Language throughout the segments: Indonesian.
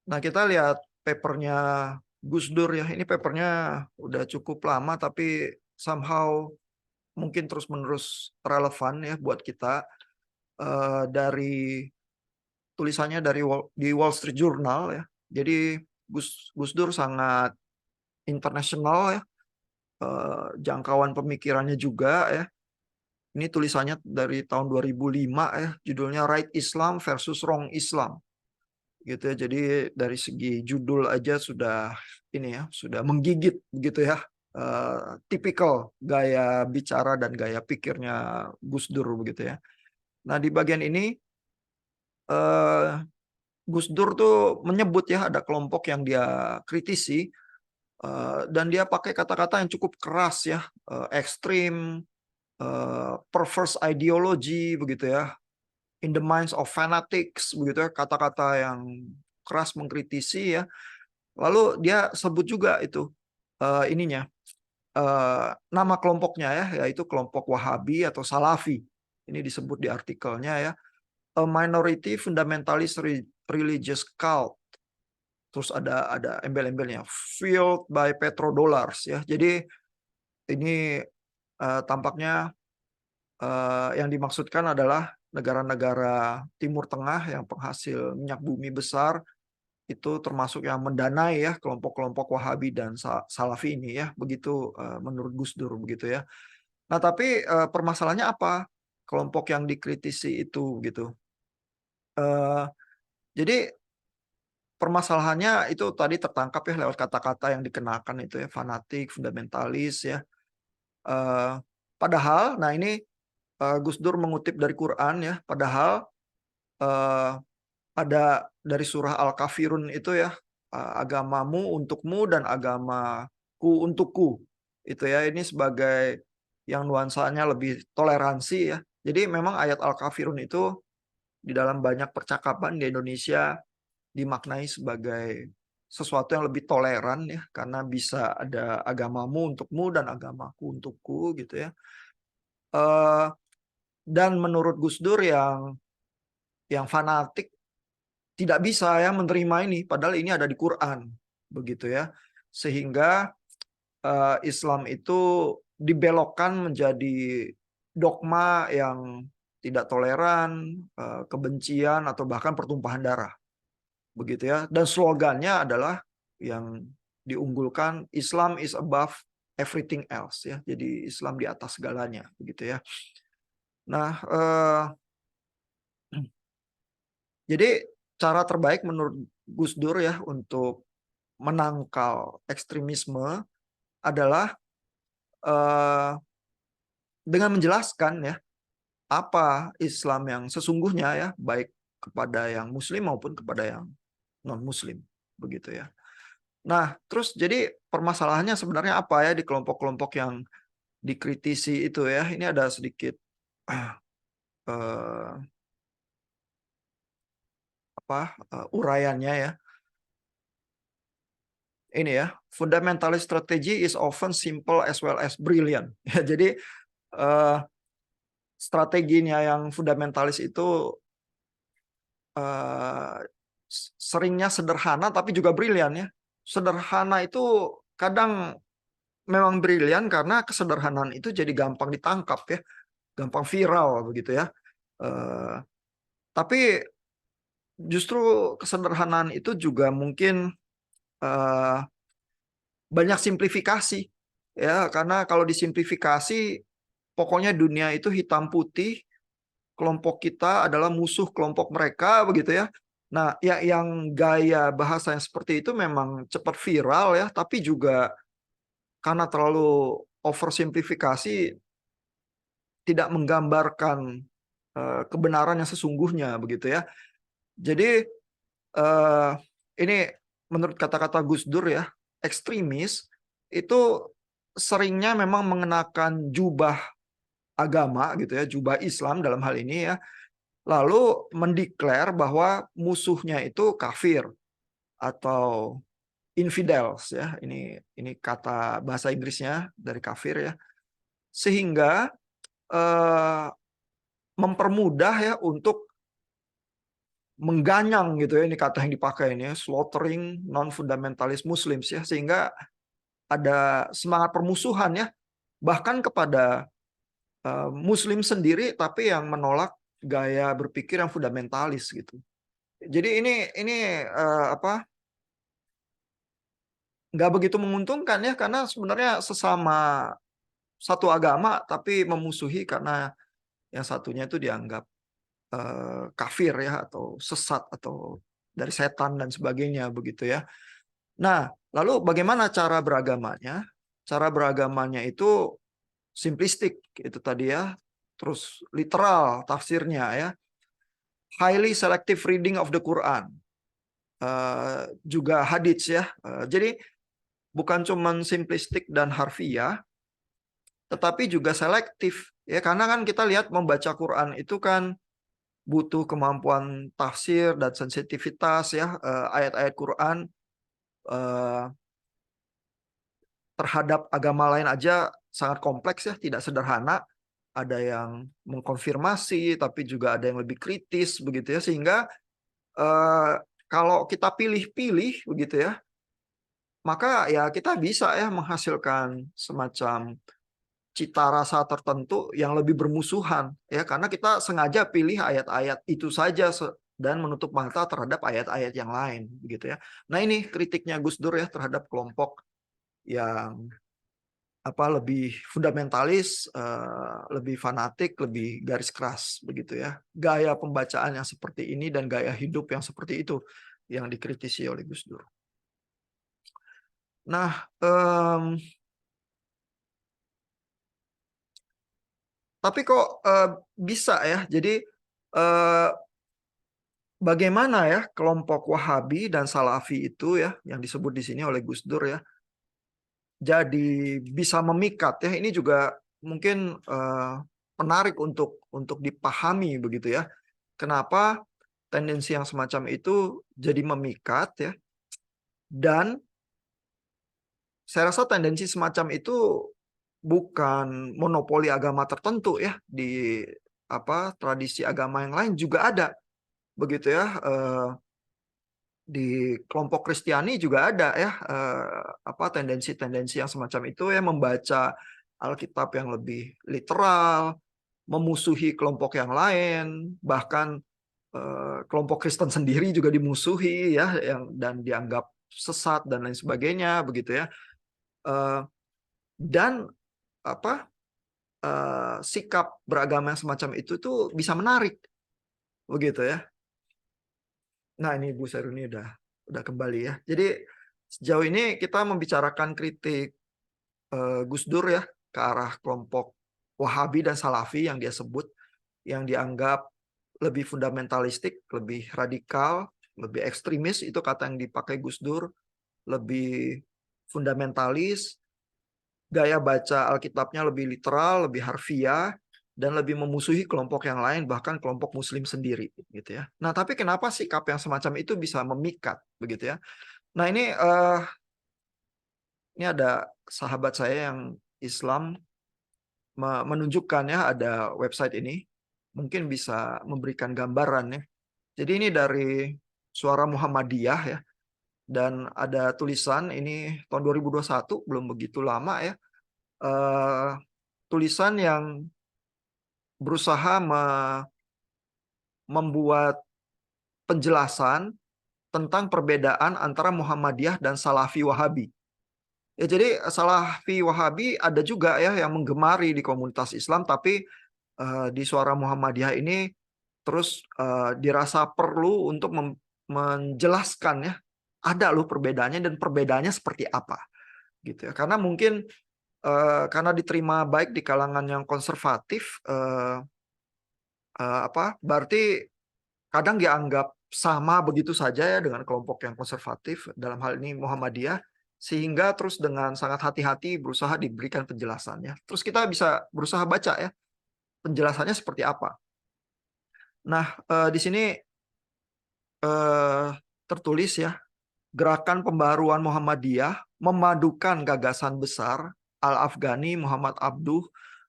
Nah, kita lihat papernya Gus Dur ya. Ini papernya udah cukup lama tapi somehow mungkin terus-menerus relevan ya buat kita. Dari tulisannya di Wall Street Journal ya. Jadi Gus Dur sangat internasional ya. Jangkauan pemikirannya juga ya. Ini tulisannya dari tahun 2005 ya. Judulnya Right Islam versus Wrong Islam. Gitu ya. Jadi dari segi judul aja sudah ini ya, sudah menggigit gitu ya. Tipikal gaya bicara dan gaya pikirnya Gus Dur begitu ya. Nah, di bagian ini eh, Gus Dur tuh menyebut ya ada kelompok yang dia kritisi, dan dia pakai kata-kata yang cukup keras ya, ekstrim, perverse ideology begitu ya, in the minds of fanatics begitu ya, kata-kata yang keras mengkritisi ya. Lalu dia sebut juga itu ininya, nama kelompoknya ya, yaitu kelompok Wahabi atau Salafi. Ini disebut di artikelnya ya, a minority fundamentalist religious cult. Terus ada embel-embelnya, fueled by petrodollars ya. Jadi ini tampaknya yang dimaksudkan adalah negara-negara Timur Tengah yang penghasil minyak bumi besar itu termasuk yang mendanai ya kelompok-kelompok Wahabi dan Salafi ini ya. Begitu menurut Gus Dur begitu ya. Nah, tapi permasalahannya apa? Kelompok yang dikritisi itu gitu. Jadi permasalahannya itu tadi tertangkap ya lewat kata-kata yang dikenakan itu ya, fanatik, fundamentalis ya. Eh, Padahal, nah ini Gus Dur mengutip dari Quran ya, padahal eh, ada dari surah Al-Kafirun itu ya, agamamu untukmu dan agamaku untukku. Itu ya, ini sebagai yang nuansanya lebih toleransi ya. Jadi memang ayat Al-Kafirun itu di dalam banyak percakapan di Indonesia dimaknai sebagai sesuatu yang lebih toleran ya, karena bisa ada agamamu untukmu dan agamaku untukku gitu ya. Eh, dan menurut Gus Dur yang fanatik tidak bisa ya menerima ini, padahal ini ada di Quran begitu ya, sehingga Islam itu dibelokkan menjadi dogma yang tidak toleran, kebencian atau bahkan pertumpahan darah. Begitu ya. Dan slogannya adalah yang diunggulkan, Islam is above everything else ya. Jadi Islam di atas segalanya begitu ya. Nah, jadi cara terbaik menurut Gus Dur ya untuk menangkal ekstremisme adalah eh, dengan menjelaskan ya apa Islam yang sesungguhnya ya, baik kepada yang Muslim maupun kepada yang non Muslim begitu ya. Nah, terus jadi permasalahannya sebenarnya apa ya di kelompok-kelompok yang dikritisi itu ya. Ini ada sedikit eh, uraiannya ya. Ini ya, fundamentalist strategy is often simple as well as brilliant. Ya, jadi eh, strateginya yang fundamentalis itu eh, seringnya sederhana tapi juga brilian ya. Sederhana itu kadang memang brilian karena kesederhanaan itu jadi gampang ditangkap ya, gampang viral begitu ya. Eh, tapi justru kesederhanaan itu juga mungkin eh, banyak simplifikasi ya, karena kalau disimplifikasi pokoknya dunia itu hitam putih, kelompok kita adalah musuh kelompok mereka begitu ya. Nah, ya, yang gaya bahasa yang seperti itu memang cepat viral ya, tapi juga karena terlalu oversimplifikasi tidak menggambarkan kebenaran yang sesungguhnya begitu ya. Jadi eh, ini menurut kata-kata Gus Dur ya, ekstremis itu seringnya memang mengenakan jubah agama gitu ya, jubah Islam dalam hal ini ya, lalu mendeklar bahwa musuhnya itu kafir atau infidels ya. Ini kata bahasa Inggrisnya dari kafir ya. Sehingga eh, mempermudah ya untuk mengganyang gitu ya, ini kata yang dipakai ini ya, slaughtering non-fundamentalist Muslims ya, sehingga ada semangat permusuhan ya, bahkan kepada Muslim sendiri, tapi yang menolak gaya berpikir yang fundamentalis gitu. Jadi ini apa, nggak begitu menguntungkan ya, karena sebenarnya sesama satu agama tapi memusuhi karena yang satunya itu dianggap kafir ya, atau sesat, atau dari setan dan sebagainya begitu ya. Nah, lalu bagaimana cara beragamanya? Cara beragamanya itu simplistik itu tadi ya, terus literal tafsirnya ya, highly selective reading of the Quran, juga hadits ya. Jadi bukan cuman simplistik dan harfiah, tetapi juga selektif ya, karena kan kita lihat membaca Quran itu kan butuh kemampuan tafsir dan sensitivitas ya, ayat-ayat Quran terhadap agama lain aja sangat kompleks ya, tidak sederhana. Ada yang mengkonfirmasi, tapi juga ada yang lebih kritis begitu ya, sehingga kalau kita pilih-pilih begitu ya, maka ya kita bisa ya menghasilkan semacam cita rasa tertentu yang lebih bermusuhan ya, karena kita sengaja pilih ayat-ayat itu saja dan menutup mata terhadap ayat-ayat yang lain begitu ya. Nah, ini kritiknya Gus Dur ya terhadap kelompok yang lebih fundamentalis, lebih fanatik, lebih garis keras begitu ya. Gaya pembacaan yang seperti ini dan gaya hidup yang seperti itu yang dikritisi oleh Gus Dur. Nah, tapi kok bisa ya? Jadi bagaimana ya kelompok Wahabi dan Salafi itu ya, yang disebut di sini oleh Gus Dur ya, jadi bisa memikat ya? Ini juga mungkin menarik untuk dipahami begitu ya. Kenapa tendensi yang semacam itu jadi memikat ya? Dan saya rasa tendensi semacam itu bukan monopoli agama tertentu ya, di tradisi agama yang lain juga ada begitu ya. Di kelompok Kristiani juga ada ya, tendensi-tendensi yang semacam itu ya, membaca Alkitab yang lebih literal, memusuhi kelompok yang lain, bahkan kelompok Kristen sendiri juga dimusuhi ya, dan dianggap sesat dan lain sebagainya begitu ya. Dan sikap beragama yang semacam itu tuh bisa menarik begitu ya. Nah, ini Bu Seruni udah kembali ya. Jadi sejauh ini kita membicarakan kritik Gus Dur ya ke arah kelompok Wahabi dan Salafi yang dia sebut, yang dianggap lebih fundamentalistik, lebih radikal, lebih ekstremis, itu kata yang dipakai Gus Dur, lebih fundamentalis, gaya baca Alkitabnya lebih literal, lebih harfiah, dan lebih memusuhi kelompok yang lain, bahkan kelompok Muslim sendiri, gitu ya. Nah, tapi kenapa sikap yang semacam itu bisa memikat, begitu ya? Nah, ini ada sahabat saya yang Islam menunjukkan ya, ada website ini, mungkin bisa memberikan gambaran ya. Jadi ini dari Suara Muhammadiyah ya, dan ada tulisan ini tahun 2021, belum begitu lama ya. Tulisan yang berusaha membuat penjelasan tentang perbedaan antara Muhammadiyah dan Salafi Wahabi. Ya, jadi Salafi Wahabi ada juga ya yang menggemari di komunitas Islam, tapi di Suara Muhammadiyah ini terus dirasa perlu untuk menjelaskan ya, ada loh perbedaannya dan perbedaannya seperti apa gitu ya. Karena mungkin karena diterima baik di kalangan yang konservatif, berarti kadang dianggap sama begitu saja ya dengan kelompok yang konservatif, dalam hal ini Muhammadiyah, sehingga terus dengan sangat hati-hati berusaha diberikan penjelasannya. Terus kita bisa berusaha baca ya, penjelasannya seperti apa. Nah, di sini tertulis ya, gerakan pembaruan Muhammadiyah memadukan gagasan besar Al-Afghani, Muhammad Abduh,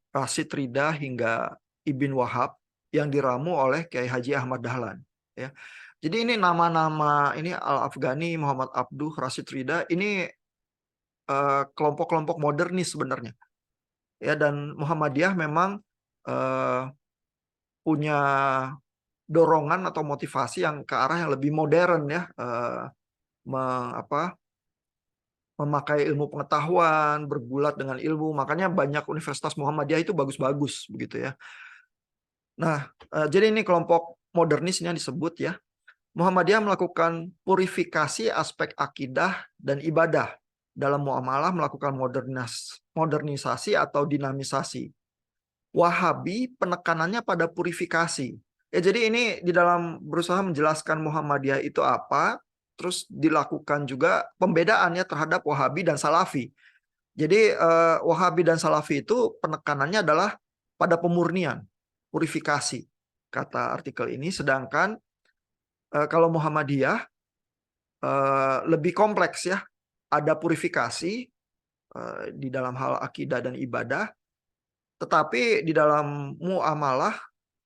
Rashid Rida hingga Ibn Wahab yang diramu oleh Kiai Haji Ahmad Dahlan. ya. Jadi ini nama-nama ini Al-Afghani, Muhammad Abduh, Rashid Ridha ini kelompok-kelompok modernis sebenarnya. Ya, dan Muhammadiyah memang eh, punya dorongan atau motivasi yang ke arah yang lebih modern ya, memakai ilmu pengetahuan, bergulat dengan ilmu. Makanya banyak universitas Muhammadiyah itu bagus-bagus begitu ya. Nah, jadi ini kelompok modernis yang disebut ya. Muhammadiyah melakukan purifikasi aspek akidah dan ibadah dalam muamalah, melakukan modernisasi atau dinamisasi. Wahabi penekanannya pada purifikasi. Ya, jadi ini di dalam berusaha menjelaskan Muhammadiyah itu apa, terus dilakukan juga pembedaannya terhadap Wahabi dan Salafi. Jadi Wahabi dan Salafi itu penekanannya adalah pada pemurnian, purifikasi, kata artikel ini. Sedangkan kalau Muhammadiyah lebih kompleks ya, ada purifikasi di dalam hal akidah dan ibadah, tetapi di dalam muamalah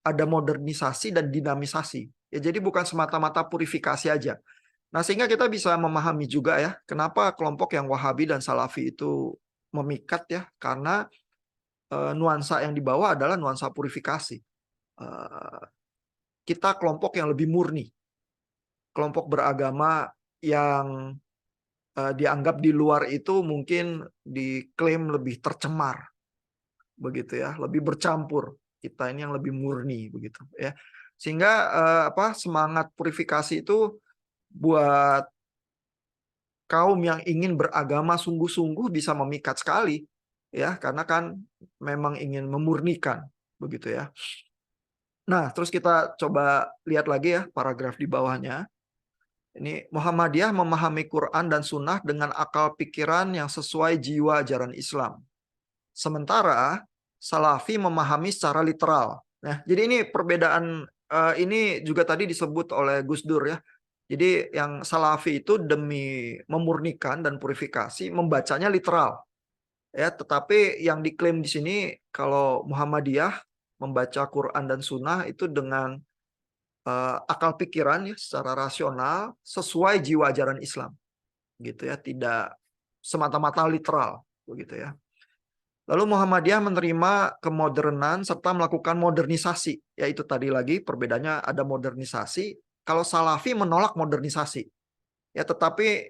ada modernisasi dan dinamisasi. Ya, jadi bukan semata-mata purifikasi aja. Nah, sehingga kita bisa memahami juga ya, kenapa kelompok yang Wahabi dan Salafi itu memikat ya, karena nuansa yang dibawa adalah nuansa purifikasi. Kita kelompok yang lebih murni, kelompok beragama yang dianggap di luar itu mungkin diklaim lebih tercemar, begitu ya, lebih bercampur. Kita ini yang lebih murni, begitu ya. Sehingga semangat purifikasi itu buat kaum yang ingin beragama sungguh-sungguh bisa memikat sekali ya, karena kan memang ingin memurnikan begitu ya. Nah, terus kita coba lihat lagi ya paragraf di bawahnya. Ini Muhammadiyah memahami Quran dan Sunnah dengan akal pikiran yang sesuai jiwa ajaran Islam. Sementara Salafi memahami secara literal. Nah, jadi ini perbedaan ini juga tadi disebut oleh Gus Dur ya. Jadi yang Salafi itu demi memurnikan dan purifikasi membacanya literal. Ya, tetapi yang diklaim di sini kalau Muhammadiyah membaca Quran dan Sunnah itu dengan akal pikiran ya, secara rasional sesuai jiwa ajaran Islam, gitu ya, tidak semata-mata literal, begitu ya. Lalu Muhammadiyah menerima kemodernan serta melakukan modernisasi, yaitu tadi lagi perbedaannya ada modernisasi. Kalau Salafi menolak modernisasi, ya, tetapi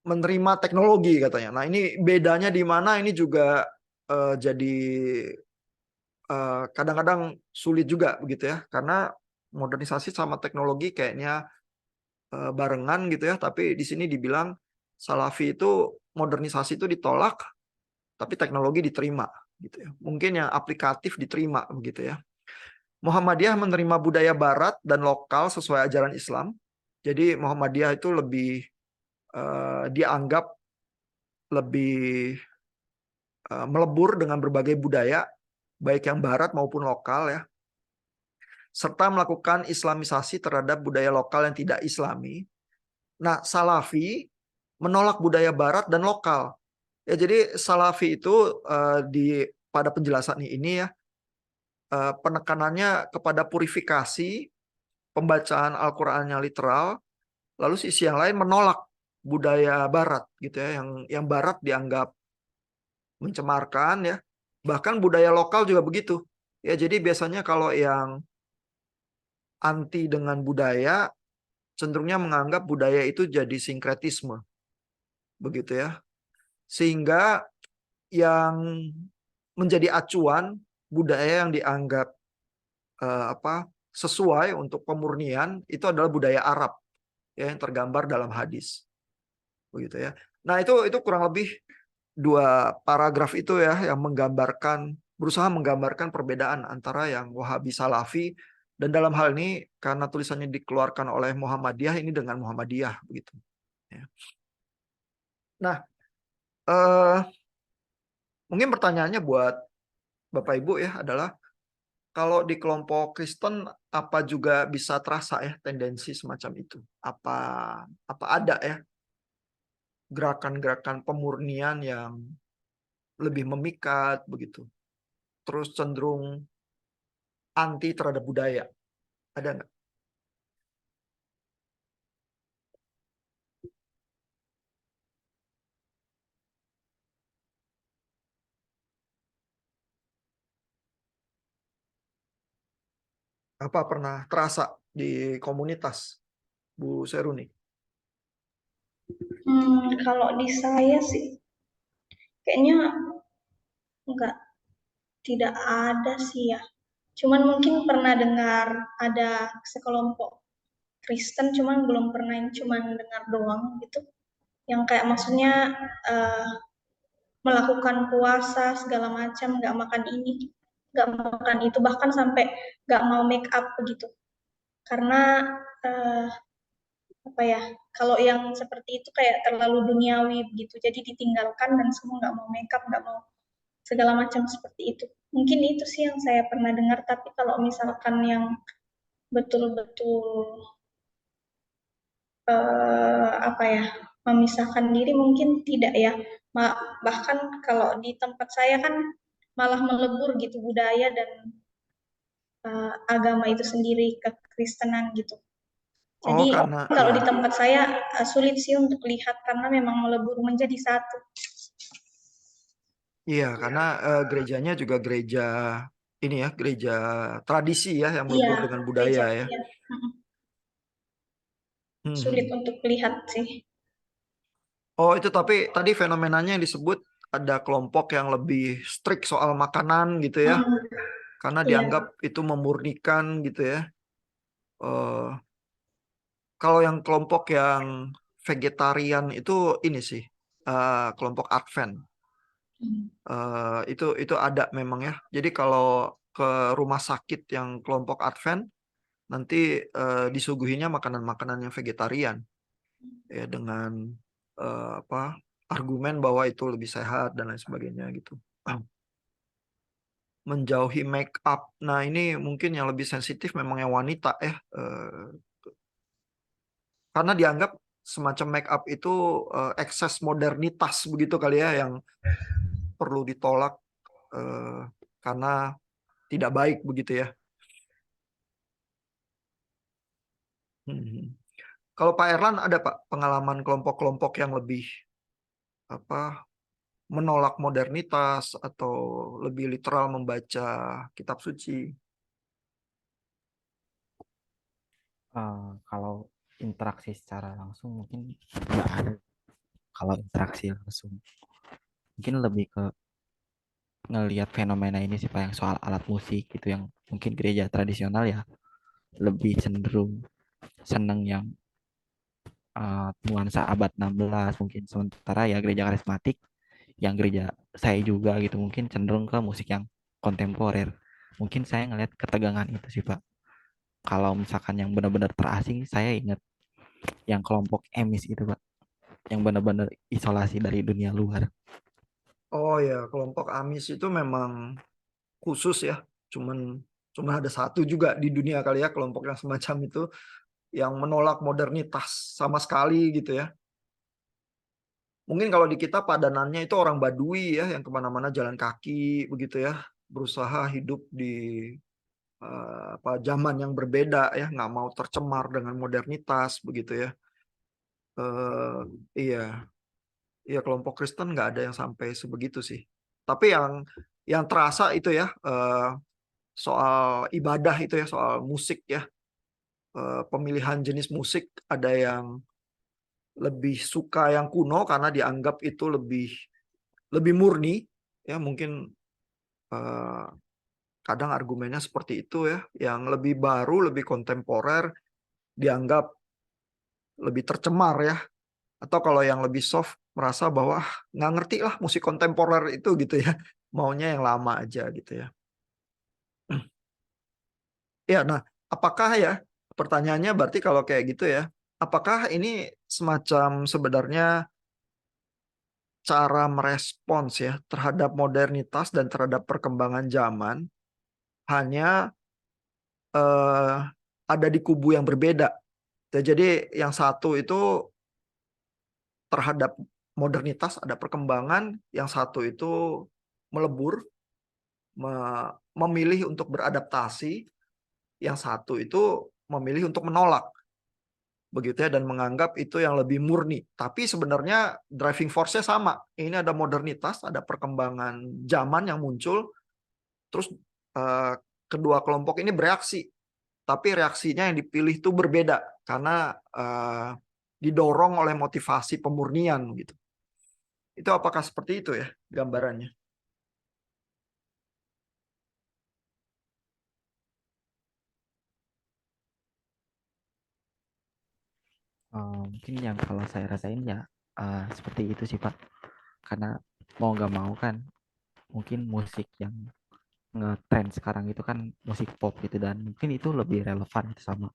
menerima teknologi katanya. Nah, ini bedanya di mana? Ini juga jadi kadang-kadang sulit juga begitu ya, karena modernisasi sama teknologi kayaknya barengan gitu ya, tapi di sini dibilang Salafi itu modernisasi itu ditolak, tapi teknologi diterima gitu ya. Mungkin yang aplikatif diterima begitu ya. Muhammadiyah menerima budaya barat dan lokal sesuai ajaran Islam. Jadi Muhammadiyah itu lebih dianggap lebih melebur dengan berbagai budaya, baik yang barat maupun lokal ya, serta melakukan islamisasi terhadap budaya lokal yang tidak islami. Nah, Salafi menolak budaya barat dan lokal. Ya, jadi Salafi itu pada penjelasan ini ya, penekanannya kepada purifikasi, pembacaan Al-Qur'an yang literal, lalu sisi yang lain menolak budaya barat gitu ya, yang barat dianggap mencemarkan ya. Bahkan budaya lokal juga begitu. Ya, jadi biasanya kalau yang anti dengan budaya cenderungnya menganggap budaya itu jadi sinkretisme. Begitu ya. Sehingga yang menjadi acuan budaya yang dianggap sesuai untuk pemurnian itu adalah budaya Arab ya, yang tergambar dalam hadis. Begitu ya. Nah, itu kurang lebih 2 paragraf itu ya yang berusaha menggambarkan perbedaan antara yang Wahabi Salafi, dan dalam hal ini karena tulisannya dikeluarkan oleh Muhammadiyah ini dengan Muhammadiyah begitu ya. Nah, mungkin pertanyaannya buat Bapak Ibu ya adalah, kalau di kelompok Kristen apa juga bisa terasa ya tendensi semacam itu? Apa ada ya gerakan-gerakan pemurnian yang lebih memikat begitu? Terus cenderung anti terhadap budaya. Ada nggak? Apa pernah terasa di komunitas, Bu Seruni? Kalau di saya sih kayaknya enggak, tidak ada sih ya. Cuman mungkin pernah dengar ada sekelompok Kristen, cuman belum pernah yang cuman dengar doang gitu. Yang kayak maksudnya eh, melakukan puasa segala macam, nggak makan ini, nggak makan itu, bahkan sampai nggak mau make up begitu. Karena eh, apa ya? Kalau yang seperti itu kayak terlalu duniawi begitu, jadi ditinggalkan dan semua nggak mau make up, nggak mau segala macam seperti itu. Mungkin itu sih yang saya pernah dengar, tapi kalau misalkan yang betul-betul apa ya, memisahkan diri mungkin tidak ya. Bahkan kalau di tempat saya kan malah melebur gitu budaya dan agama itu sendiri ke Kristenan gitu. Oh, Jadi karena kalau ya, di tempat saya sulit sih untuk lihat karena memang melebur menjadi satu. iya, karena gerejanya juga gereja ini ya, gereja tradisi ya, yang Iya, melebur dengan budaya gereja, ya. iya. Sulit Mhm. untuk lihat sih. Oh, itu tapi tadi fenomenanya yang disebut ada kelompok yang lebih strict soal makanan gitu ya, Hmm, karena iya. dianggap itu memurnikan gitu ya. Eh, Kalau yang kelompok yang vegetarian itu ini sih, kelompok Advent. Itu ada memang ya. Jadi kalau ke rumah sakit yang kelompok Advent nanti disuguhinya makanan-makanan yang vegetarian ya, dengan apa, argumen bahwa itu lebih sehat dan lain sebagainya gitu. Menjauhi make up. Nah, ini mungkin yang lebih sensitif memang yang wanita ya. Karena dianggap semacam make up itu ekses modernitas begitu kali ya, yang perlu ditolak eh, karena tidak baik begitu ya. Hmm. Kalau Pak Erlan ada Pak pengalaman kelompok-kelompok yang lebih apa, menolak modernitas atau lebih literal membaca kitab suci? Kalau interaksi secara langsung mungkin nggak ada. Kalau interaksi langsung mungkin lebih ke ngelihat fenomena ini sih Pak, yang soal alat musik gitu, yang mungkin gereja tradisional ya lebih cenderung seneng yang nuansa abad 16 mungkin, sementara ya gereja karismatik yang gereja saya juga gitu mungkin cenderung ke musik yang kontemporer. Mungkin saya ngelihat ketegangan itu sih Pak. Kalau misalkan yang benar-benar terasing, saya ingat yang kelompok emis itu Pak, yang benar-benar isolasi dari dunia luar. Oh ya, kelompok Amis itu memang khusus ya. Cuman cuman ada satu juga di dunia kali ya kelompok yang semacam itu, yang menolak modernitas sama sekali gitu ya. Mungkin kalau di kita padanannya itu orang Badui ya, yang kemana-mana jalan kaki begitu ya, berusaha hidup di apa, zaman yang berbeda ya, nggak mau tercemar dengan modernitas begitu ya. Eh, iya, iya, kelompok Kristen nggak ada yang sampai sebegitu sih. Tapi yang terasa itu ya, soal ibadah itu ya, soal musik ya, pemilihan jenis musik ada yang lebih suka yang kuno karena dianggap itu lebih lebih murni ya, mungkin eh, kadang argumennya seperti itu ya, yang lebih baru, lebih kontemporer dianggap lebih tercemar ya, atau kalau yang lebih soft merasa bahwa nggak ngerti lah musik kontemporer itu gitu ya, maunya yang lama aja gitu ya. Ya, nah, apakah ya, pertanyaannya berarti kalau kayak gitu ya, apakah ini semacam sebenarnya cara merespons ya terhadap modernitas dan terhadap perkembangan zaman hanya eh, ada di kubu yang berbeda. Ya, jadi yang satu itu terhadap modernitas ada perkembangan, yang satu itu melebur, memilih untuk beradaptasi, yang satu itu memilih untuk menolak, begitu ya, dan menganggap itu yang lebih murni. Tapi sebenarnya driving force-nya sama. Ini ada modernitas, ada perkembangan zaman yang muncul, terus eh, kedua kelompok ini bereaksi tapi reaksinya yang dipilih itu berbeda karena didorong oleh motivasi pemurnian gitu. Itu apakah seperti itu ya gambarannya? Mungkin yang kalau saya rasain ya seperti itu sih Pak. Karena mau nggak mau kan, mungkin musik yang ngetren sekarang itu kan musik pop gitu, dan mungkin itu lebih relevan gitu sama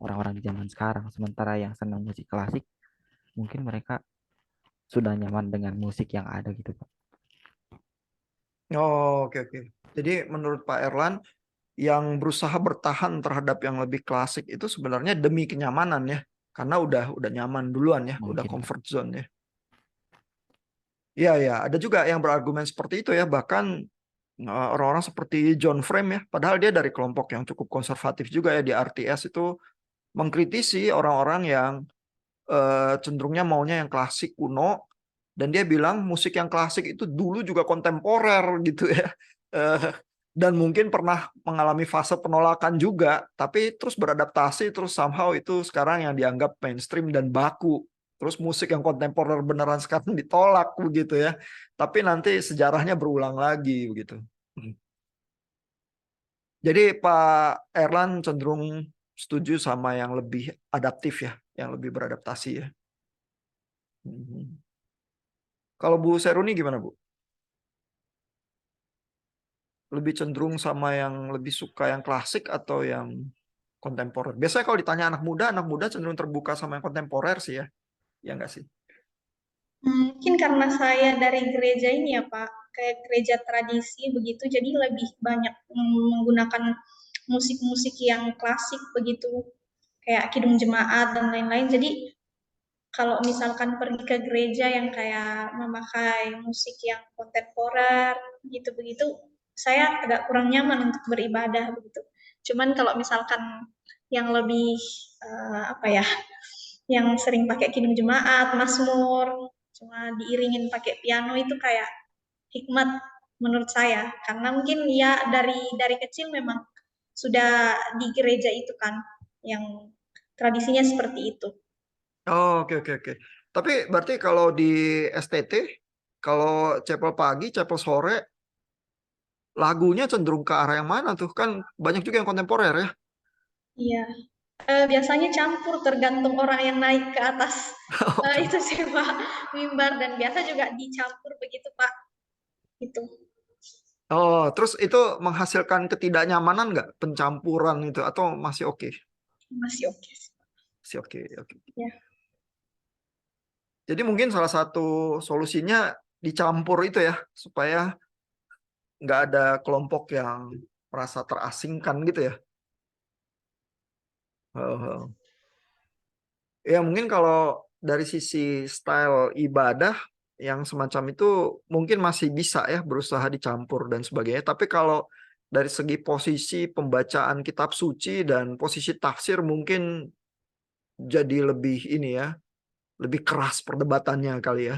orang-orang di zaman sekarang. Sementara yang senang musik klasik, mungkin mereka sudah nyaman dengan musik yang ada gitu Pak. Oh, oke oke. Jadi menurut Pak Erlan, yang berusaha bertahan terhadap yang lebih klasik itu sebenarnya demi kenyamanan ya, karena udah nyaman duluan ya, udah Mungkin Pak. comfort zone ya. Iya ya, ada juga yang berargumen seperti itu ya, bahkan orang-orang seperti John Frame ya, padahal dia dari kelompok yang cukup konservatif juga ya di RTS itu, mengkritisi orang-orang yang cenderungnya maunya yang klasik kuno, dan dia bilang musik yang klasik itu dulu juga kontemporer gitu ya. Eh, dan mungkin pernah mengalami fase penolakan juga, tapi terus beradaptasi, terus somehow itu sekarang yang dianggap mainstream dan baku. Terus musik yang kontemporer beneran sekarang ditolak begitu ya. Tapi nanti sejarahnya berulang lagi begitu. Jadi Pak Erlan cenderung setuju sama yang lebih adaptif ya, yang lebih beradaptasi ya. Kalau Bu Seruni gimana Bu? Lebih cenderung sama yang lebih suka yang klasik atau yang kontemporer? Biasanya kalau ditanya anak muda cenderung terbuka sama yang kontemporer sih ya. Ya enggak sih? Mungkin karena saya dari gereja ini ya Pak, kayak gereja tradisi begitu, jadi lebih banyak menggunakan musik-musik yang klasik begitu, kayak kidung jemaat dan lain-lain. Jadi kalau misalkan pergi ke gereja yang kayak memakai musik yang kontemporer gitu begitu, saya agak kurang nyaman untuk beribadah begitu. Cuman kalau misalkan yang lebih apa ya, yang sering pakai kidung jemaat, mazmur, cuma diiringin pakai piano itu kayak hikmat menurut saya. Karena mungkin ya dari kecil memang sudah di gereja itu kan yang tradisinya seperti itu. Oh, oke oke oke. Tapi berarti kalau di STT, kalau chapel pagi, chapel sore, lagunya cenderung ke arah yang mana tuh? Kan banyak juga yang kontemporer ya. Iya. Biasanya campur tergantung orang yang naik ke atas Oke. itu sih Pak, mimbar, dan biasa juga dicampur begitu Pak. Itu Oh, terus itu menghasilkan ketidaknyamanan nggak pencampuran itu atau masih oke? masih oke sih. Masih oke, oke. Ya. Jadi mungkin salah satu solusinya dicampur itu ya, supaya nggak ada kelompok yang merasa terasingkan gitu ya. Oh. Ya mungkin kalau dari sisi style ibadah yang semacam itu mungkin masih bisa ya berusaha dicampur dan sebagainya. Tapi kalau dari segi posisi pembacaan kitab suci dan posisi tafsir mungkin jadi lebih ini ya, lebih keras perdebatannya kali ya.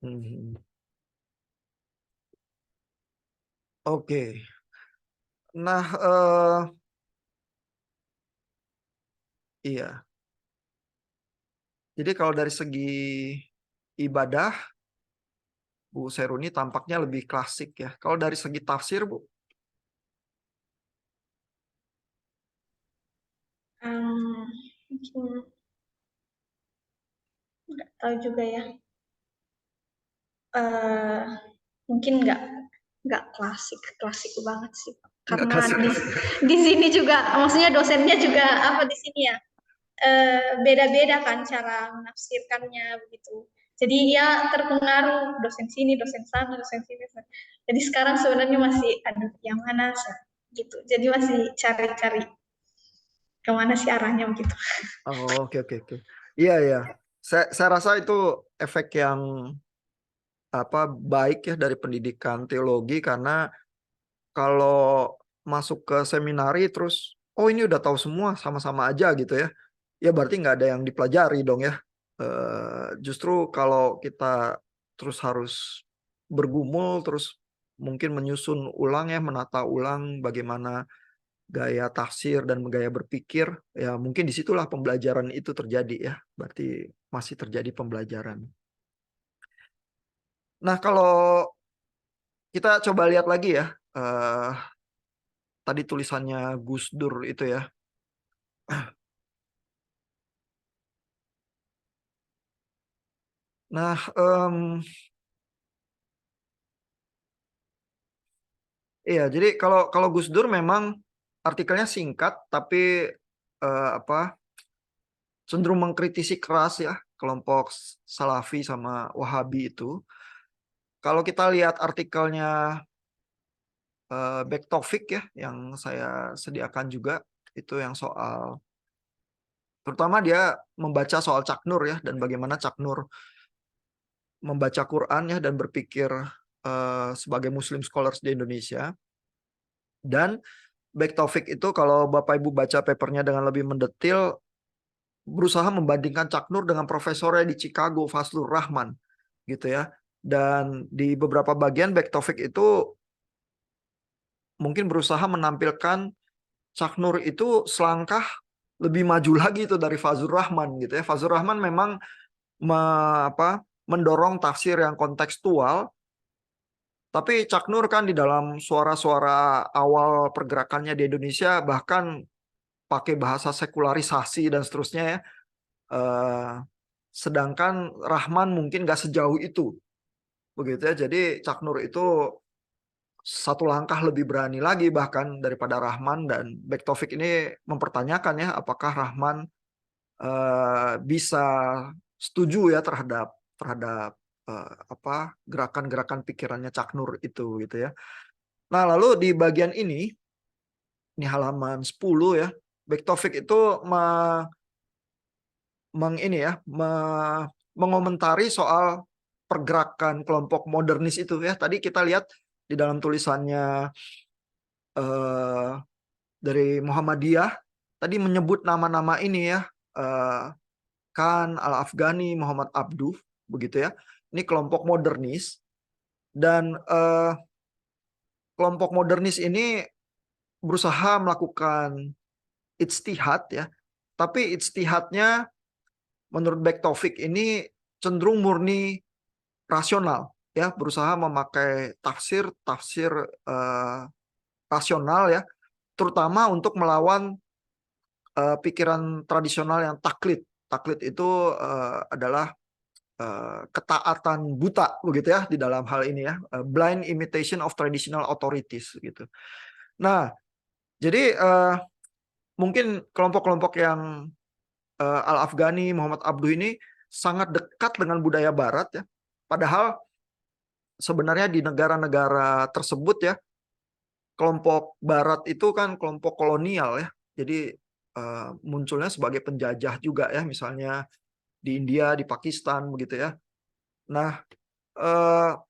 Hmm. Oke. Nah, iya. Jadi kalau dari segi ibadah, Bu Seruni tampaknya lebih klasik ya. Kalau dari segi tafsir, Bu? Mungkin nggak tahu juga ya. Eh, Mungkin nggak klasik klasik banget sih Pak. Nggak Karena klasik. di sini juga, maksudnya dosennya juga apa di sini ya, beda-beda kan cara menafsirkannya begitu. Jadi ya terpengaruh dosen sini, dosen sana, dosen sini. Jadi sekarang sebenarnya masih aduh yang mana gitu. Jadi masih cari-cari kemana sih arahnya begitu. Oh, oke oke oke. Iya ya. Saya rasa itu efek yang baik ya dari pendidikan teologi, karena kalau masuk ke seminari terus oh ini udah tahu semua sama-sama aja gitu ya. Ya berarti nggak ada yang dipelajari dong ya. Justru kalau kita terus harus bergumul, terus mungkin menyusun ulang ya, menata ulang bagaimana gaya tafsir dan gaya berpikir, ya mungkin disitulah pembelajaran itu terjadi ya. Berarti masih terjadi pembelajaran. Nah, kalau kita coba lihat lagi ya, tadi tulisannya Gus Dur itu ya. Nah, iya, jadi kalau Gus Dur memang artikelnya singkat, tapi apa, cenderung mengkritisi keras ya kelompok Salafi sama Wahabi itu. Kalau kita lihat artikelnya Bek Taufik ya, yang saya sediakan juga, itu yang soal, terutama dia membaca soal Cak Nur ya, dan bagaimana Cak Nur membaca Quran ya, dan berpikir sebagai Muslim Scholars di Indonesia. Dan Bek Taufik itu kalau Bapak Ibu baca papernya dengan lebih mendetil, berusaha membandingkan Cak Nur dengan profesornya di Chicago, Fazlur Rahman, gitu ya. Dan di beberapa bagian Bek Taufik itu mungkin berusaha menampilkan Cak Nur itu selangkah lebih maju lagi itu dari Fazlur Rahman, gitu ya. Fazlur Rahman memang mendorong tafsir yang kontekstual, tapi Cak Nur kan di dalam suara-suara awal pergerakannya di Indonesia bahkan pakai bahasa sekularisasi dan seterusnya ya. Sedangkan Rahman mungkin gak sejauh itu, begitu ya. Jadi Cak Nur itu satu langkah lebih berani lagi bahkan daripada Rahman, dan Bek Taufik ini mempertanyakan ya apakah Rahman bisa setuju ya terhadap gerakan-gerakan pikirannya Cak Nur itu, gitu ya. Nah, lalu di bagian ini halaman 10 ya, Bek Taufik itu mengomentari soal pergerakan kelompok modernis itu ya. Tadi kita lihat di dalam tulisannya dari Muhammadiyah tadi menyebut nama-nama ini ya, Khan, Al-Afghani, Muhammad Abduh, begitu ya. Ini kelompok modernis, dan kelompok modernis ini berusaha melakukan ijtihad ya, tapi ijtihadnya menurut Bek Taufik ini cenderung murni rasional ya, berusaha memakai tafsir rasional ya, terutama untuk melawan pikiran tradisional yang taklid. Taklid itu adalah ketaatan buta, begitu ya, di dalam hal ini ya, blind imitation of traditional authorities gitu. Nah, jadi mungkin kelompok-kelompok yang Al-Afghani, Muhammad Abduh ini sangat dekat dengan budaya Barat ya. Padahal sebenarnya di negara-negara tersebut ya, kelompok Barat itu kan kelompok kolonial ya. Jadi munculnya sebagai penjajah juga ya, misalnya di India, di Pakistan, begitu ya. Nah,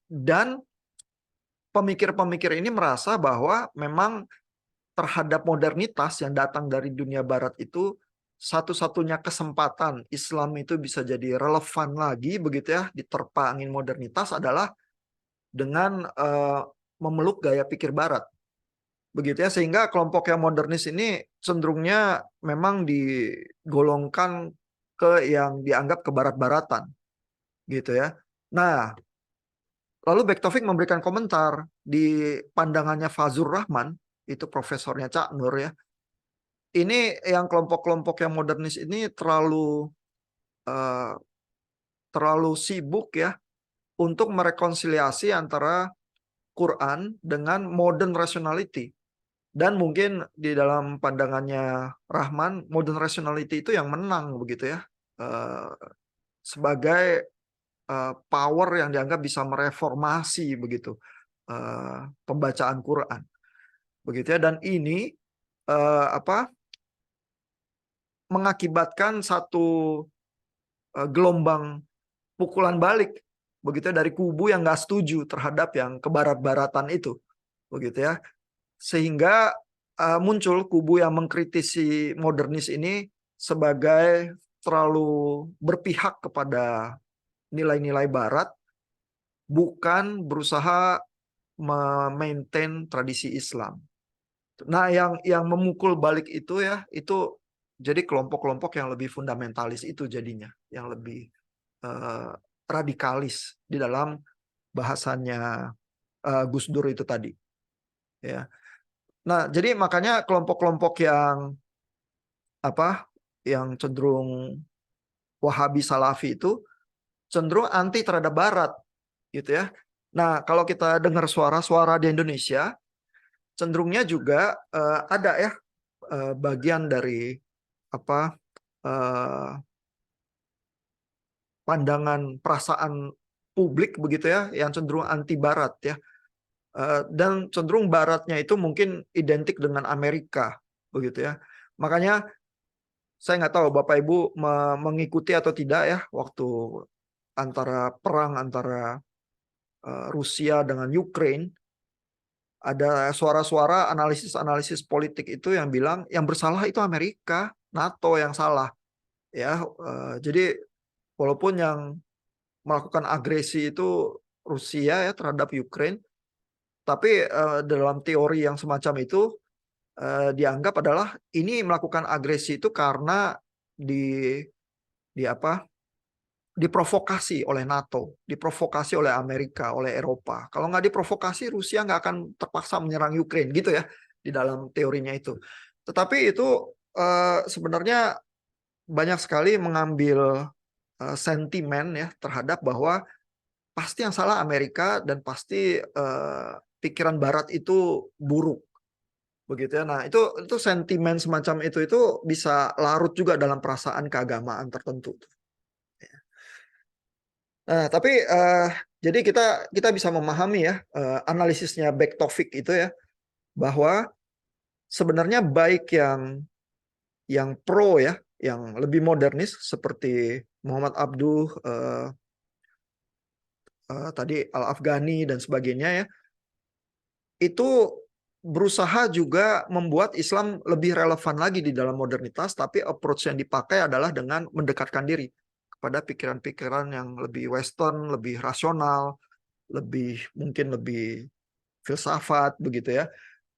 dan pemikir-pemikir ini merasa bahwa memang terhadap modernitas yang datang dari dunia Barat itu, satu-satunya kesempatan Islam itu bisa jadi relevan lagi, begitu ya, diterpa angin modernitas adalah dengan memeluk gaya pikir Barat, begitu ya. Sehingga kelompok yang modernis ini cenderungnya memang digolongkan ke yang dianggap kebarat-baratan, gitu ya. Nah, lalu Bek Taufik memberikan komentar di pandangannya Fazlur Rahman, itu profesornya Cak Nur ya. Ini yang kelompok-kelompok yang modernis ini terlalu sibuk ya untuk merekonsiliasi antara Quran dengan modern rationality. Dan mungkin di dalam pandangannya Rahman, modern rationality itu yang menang, begitu ya, sebagai power yang dianggap bisa mereformasi begitu pembacaan Quran, begitu ya. Dan ini mengakibatkan satu gelombang pukulan balik, begitu ya, dari kubu yang nggak setuju terhadap yang kebarat-baratan itu, begitu ya. Sehingga muncul kubu yang mengkritisi modernis ini sebagai terlalu berpihak kepada nilai-nilai Barat, bukan berusaha memaintain tradisi Islam. Nah, yang memukul balik itu ya, itu jadi kelompok-kelompok yang lebih fundamentalis itu jadinya, yang lebih radikalis di dalam bahasannya Gus Dur itu tadi. Ya. Nah, jadi makanya kelompok-kelompok yang yang cenderung Wahabi Salafi itu cenderung anti terhadap Barat, gitu ya. Nah, kalau kita dengar suara-suara di Indonesia, cenderungnya juga ada ya bagian dari eh, pandangan perasaan publik begitu ya, yang cenderung anti Barat ya. Dan cenderung Baratnya itu mungkin identik dengan Amerika begitu ya. Makanya saya nggak tahu Bapak Ibu mengikuti atau tidak ya waktu perang antara Rusia dengan Ukraine, ada suara-suara analisis-analisis politik itu yang bilang yang bersalah itu Amerika, NATO yang salah ya. Jadi walaupun yang melakukan agresi itu Rusia ya terhadap Ukraine, tapi dalam teori yang semacam itu dianggap adalah ini melakukan agresi itu karena di diprovokasi oleh NATO, diprovokasi oleh Amerika, oleh Eropa. Kalau nggak diprovokasi, Rusia nggak akan terpaksa menyerang Ukraine, gitu ya, di dalam teorinya itu. Tetapi itu sebenarnya banyak sekali mengambil sentimen ya terhadap bahwa pasti yang salah Amerika dan pasti pikiran Barat itu buruk, begitu ya. Nah, itu sentimen semacam itu bisa larut juga dalam perasaan keagamaan tertentu. Nah, tapi jadi kita bisa memahami ya analisisnya Back Taufik itu ya, bahwa sebenarnya baik yang pro ya, yang lebih modernis seperti Muhammad Abduh tadi Al-Afghani dan sebagainya ya, itu berusaha juga membuat Islam lebih relevan lagi di dalam modernitas, tapi approach yang dipakai adalah dengan mendekatkan diri kepada pikiran-pikiran yang lebih western, lebih rasional, mungkin lebih filsafat begitu ya.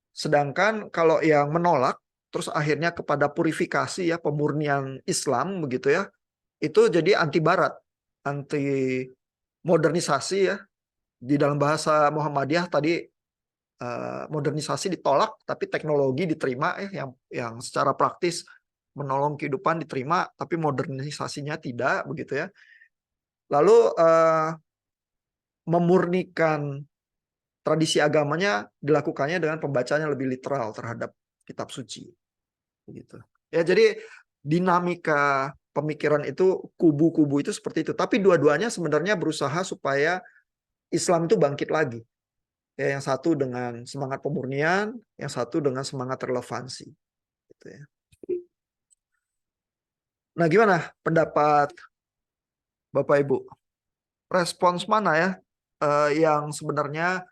Sedangkan kalau yang menolak terus akhirnya kepada purifikasi ya, pemurnian Islam begitu ya, itu jadi anti Barat, anti modernisasi ya. Di dalam bahasa Muhammadiyah tadi modernisasi ditolak tapi teknologi diterima yang secara praktis menolong kehidupan diterima, tapi modernisasinya tidak begitu ya. Lalu memurnikan tradisi agamanya dilakukannya dengan pembacaan yang lebih literal terhadap kitab suci. Begitu. Ya, jadi dinamika pemikiran itu kubu-kubu itu seperti itu. Tapi dua-duanya sebenarnya berusaha supaya Islam itu bangkit lagi. Ya, yang satu dengan semangat pemurnian, yang satu dengan semangat relevansi. Gitu ya. Nah, gimana pendapat Bapak Ibu? Respons mana ya yang sebenarnya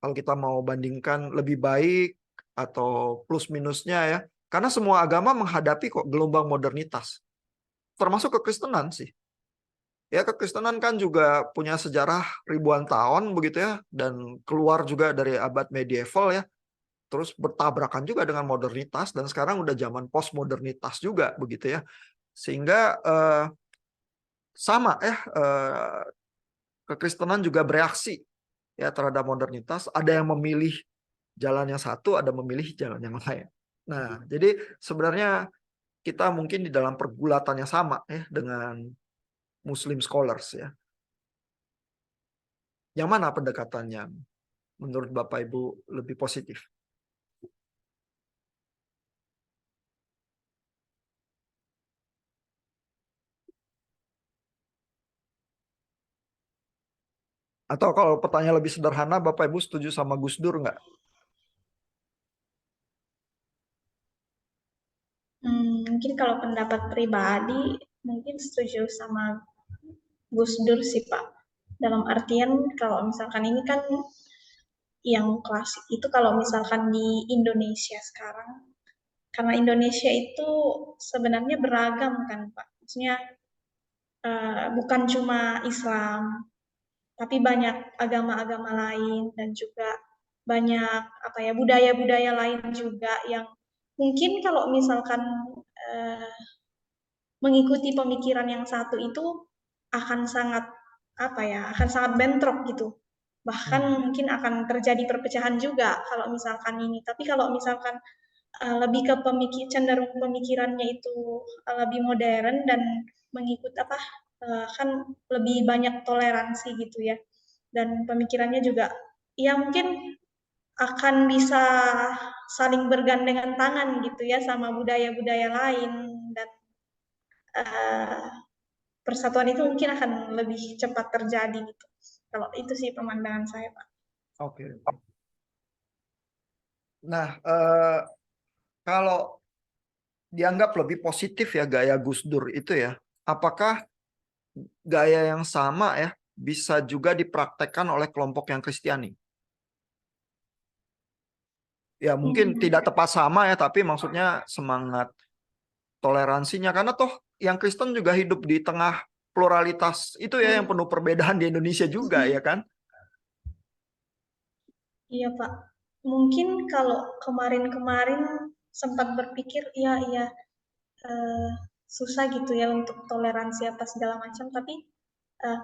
kalau kita mau bandingkan lebih baik atau plus minusnya ya. Karena semua agama menghadapi kok gelombang modernitas. Termasuk kekristenan sih. Ya, kekristenan kan juga punya sejarah ribuan tahun begitu ya, dan keluar juga dari abad medieval ya. Terus bertabrakan juga dengan modernitas dan sekarang udah zaman postmodernitas juga begitu ya. Sehingga sama ya kekristenan juga bereaksi ya terhadap modernitas. Ada yang memilih jalan yang satu, ada memilih jalan yang lain. Nah, jadi sebenarnya kita mungkin di dalam pergulatan yang sama ya dengan Muslim scholars ya. Yang mana pendekatan yang menurut Bapak Ibu lebih positif? Atau kalau pertanyaan lebih sederhana, Bapak Ibu setuju sama Gus Dur nggak? Mungkin kalau pendapat pribadi, mungkin setuju sama Gus Dur sih Pak. Dalam artian kalau misalkan ini kan yang klasik itu kalau misalkan di Indonesia sekarang, karena Indonesia itu sebenarnya beragam kan Pak. Maksudnya bukan cuma Islam, tapi banyak agama-agama lain dan juga banyak apa ya, budaya-budaya lain juga yang mungkin kalau misalkan mengikuti pemikiran yang satu itu akan sangat apa ya, akan sangat bentrok gitu. Bahkan mungkin akan terjadi perpecahan juga kalau misalkan ini. Tapi kalau misalkan lebih ke cenderung pemikirannya itu lebih modern dan mengikut apa kan lebih banyak toleransi gitu ya. Dan pemikirannya juga ya mungkin akan bisa saling bergandengan tangan gitu ya sama budaya-budaya lain dan uh, persatuan itu mungkin akan lebih cepat terjadi gitu. Kalau itu sih pemandangan saya, Pak. Oke. Nah, kalau dianggap lebih positif ya gaya Gus Dur itu ya, apakah gaya yang sama ya bisa juga dipraktekkan oleh kelompok yang Kristiani? Ya mungkin tidak tepat sama ya, tapi maksudnya semangat toleransinya, karena toh yang Kristen juga hidup di tengah pluralitas itu ya, yang penuh perbedaan di Indonesia juga ya kan? Iya, Pak. Mungkin kalau kemarin-kemarin sempat berpikir, iya, susah gitu ya untuk toleransi apa segala macam, tapi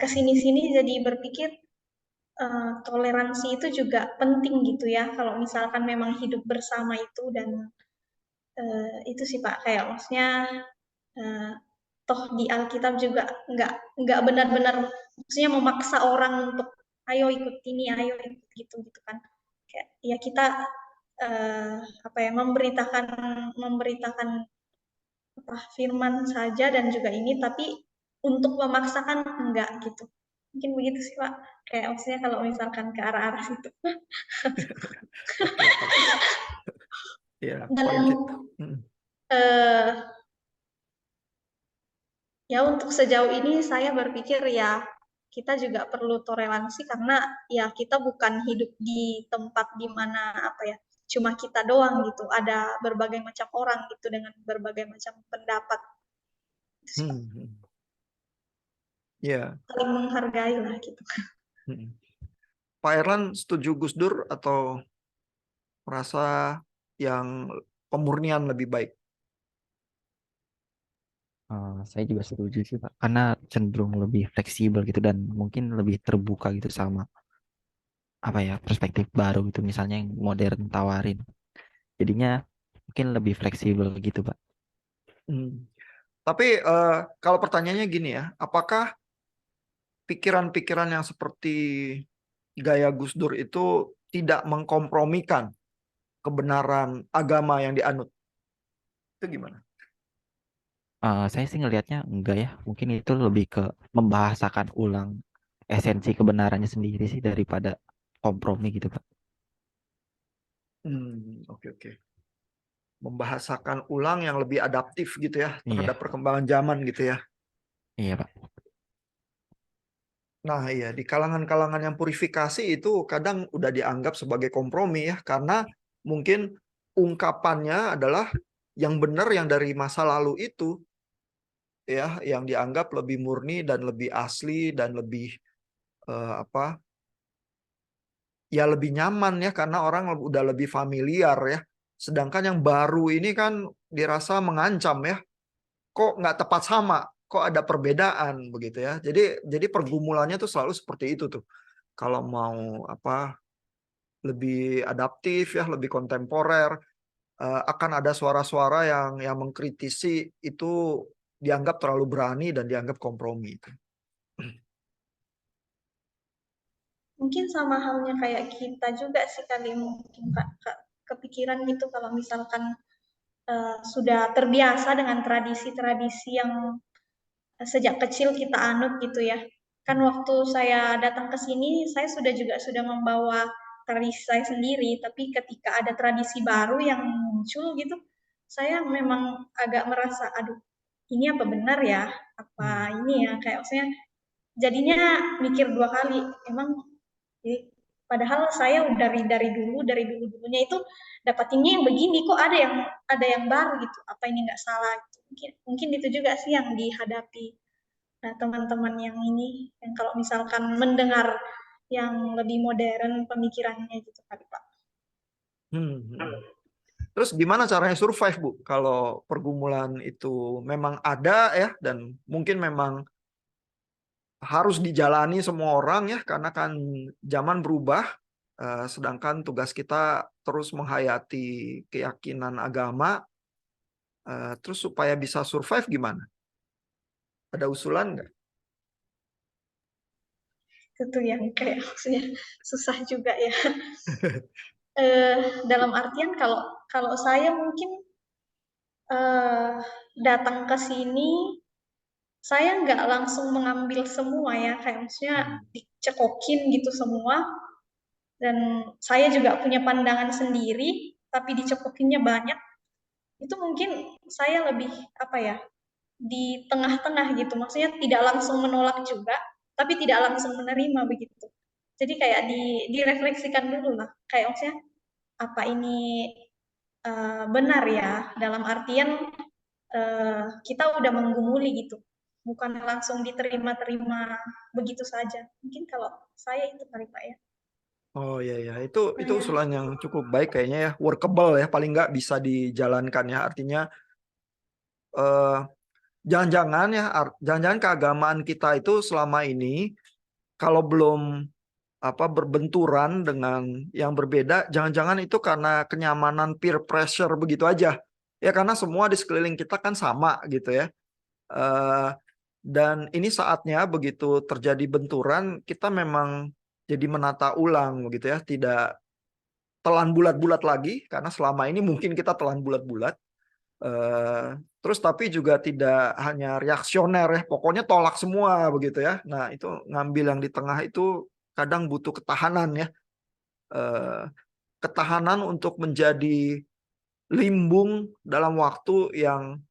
kesini-sini jadi berpikir toleransi itu juga penting gitu ya, kalau misalkan memang hidup bersama itu dan itu sih Pak, kayak maksudnya toh di Alkitab juga nggak benar-benar maksudnya memaksa orang untuk ayo ikut ini, ayo ikut gitu gitu kan. Kayak ya kita apa ya memberitakan apa firman saja dan juga ini tapi untuk memaksakan enggak gitu. Mungkin begitu sih Pak. Kayak maksudnya kalau misalkan ke arah-arah situ. Oke, oke. Ya, Dan poin kita. ya untuk sejauh ini saya berpikir ya kita juga perlu toleransi karena ya kita bukan hidup di tempat di mana apa ya cuma kita doang gitu, ada berbagai macam orang gitu dengan berbagai macam pendapat. Ya. Saling menghargai lah gitu. Pak Erlan setuju Gus Dur atau merasa yang pemurnian lebih baik? Saya juga setuju sih Pak, karena cenderung lebih fleksibel gitu dan mungkin lebih terbuka gitu sama apa ya perspektif baru gitu, misalnya yang modern tawarin. Jadinya mungkin lebih fleksibel gitu Pak. Tapi kalau pertanyaannya gini ya, apakah pikiran-pikiran yang seperti gaya Gus Dur itu tidak mengkompromikan kebenaran agama yang dianut? Itu gimana? Saya sih ngelihatnya enggak ya, mungkin itu lebih ke membahasakan ulang esensi kebenarannya sendiri sih daripada kompromi gitu Pak. Oke, oke. Membahasakan ulang yang lebih adaptif gitu ya Iya, terhadap perkembangan zaman gitu ya. iya Pak. Nah, iya, di kalangan-kalangan yang purifikasi itu kadang udah dianggap sebagai kompromi ya, karena mungkin ungkapannya adalah yang benar yang dari masa lalu itu ya, yang dianggap lebih murni dan lebih asli dan lebih apa? Ya lebih nyaman ya, karena orang udah lebih familiar ya. Sedangkan yang baru ini kan dirasa mengancam ya. Kok nggak tepat sama? Kok ada perbedaan begitu ya? Jadi pergumulannya tuh selalu seperti itu tuh. Kalau mau apa lebih adaptif ya, lebih kontemporer, akan ada suara-suara yang mengkritisi itu dianggap terlalu berani dan dianggap kompromi itu. Mungkin sama halnya kayak kita juga sih kali mungkin Pak kepikiran gitu kalau misalkan sudah terbiasa dengan tradisi-tradisi yang sejak kecil kita anut gitu ya. Kan waktu saya datang ke sini, saya sudah membawa tradisi saya sendiri, tapi ketika ada tradisi baru yang muncul gitu, saya memang agak merasa, aduh, ini apa benar ya? Apa ini ya? Kayak maksudnya jadinya mikir dua kali, emang padahal saya dari dulu dulunya itu dapatinnya yang begini, kok ada yang baru gitu, apa ini nggak salah gitu. Mungkin itu juga sih yang dihadapi teman-teman yang ini yang kalau misalkan mendengar yang lebih modern pemikirannya gitu kali Pak. Terus gimana caranya survive, Bu? Kalau pergumulan itu memang ada ya, dan mungkin memang harus dijalani semua orang ya, karena kan zaman berubah, sedangkan tugas kita terus menghayati keyakinan agama, terus supaya bisa survive gimana? Ada usulan nggak? Itu yang kayak maksudnya susah juga ya. Dalam artian kalau kalau saya mungkin datang ke sini, saya nggak langsung mengambil semua ya, kayak maksudnya dicekokin gitu semua. Dan saya juga punya pandangan sendiri, tapi dicekokinnya banyak. Itu mungkin saya lebih apa ya, di tengah-tengah gitu. Maksudnya tidak langsung menolak juga, tapi tidak langsung menerima begitu. Jadi kayak direfleksikan dulu lah. Kayak maksudnya apa ini benar ya, dalam artian kita udah menggumuli gitu, bukan langsung diterima-terima begitu saja. Mungkin kalau saya itu kali Pak ya. Oh iya ya, itu Saya usulan yang cukup baik kayaknya ya, workable ya, paling nggak bisa dijalankan ya. Artinya eh, jangan-jangan ya, jangan-jangan keagamaan kita itu selama ini kalau belum berbenturan dengan yang berbeda, jangan-jangan itu karena kenyamanan peer pressure begitu aja. Ya karena semua di sekeliling kita kan sama gitu ya. Eh, dan ini saatnya begitu terjadi benturan, kita memang jadi menata ulang begitu ya, tidak telan bulat-bulat lagi karena selama ini mungkin kita telan bulat-bulat. Eh, terus tapi juga tidak hanya reaksioner ya, pokoknya tolak semua begitu ya. Nah itu ngambil yang di tengah itu kadang butuh ketahanan ya. Eh, Ketahanan untuk menjadi limbung dalam waktu yang